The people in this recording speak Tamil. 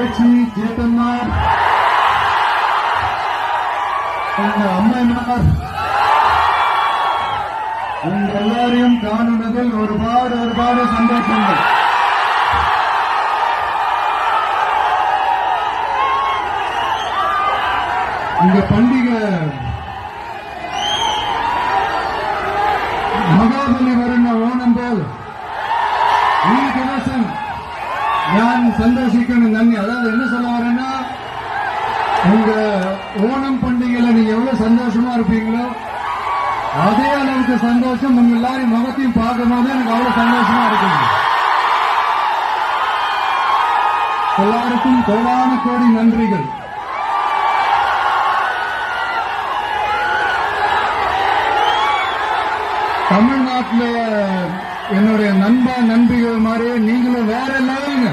பேச்சு சேத்தன்னார், எங்க அம்மைமார், உங்க எல்லாரையும் காணுவதில் ஒருபாடு சந்தோஷங்கள். இந்த பண்டிகை മഹാബലി വരുന്ന ഓണം പോൽ ഈ ദിവസം ഞാൻ സന്തോഷിക്കണം. നന്ദി. அதாவது என்ன சொல்ல வரேன்னா, உங்க ஓணம் பண்டிகையில நீங்க எவ்வளவு சந்தோஷமா இருப்பீங்களோ அதே அளவுக்கு சந்தோஷம் உங்க எல்லாரும் முகத்தையும் பார்க்கும் போது எனக்கு அவ்வளவு சந்தோஷமா இருக்குங்க. எல்லாருக்கும் கோடான கோடி நன்றிகள். தமிழ்நாட்டில் என்னுடைய நண்பர்கள் மாதிரியே நீங்களும் வேற லெவலுங்க.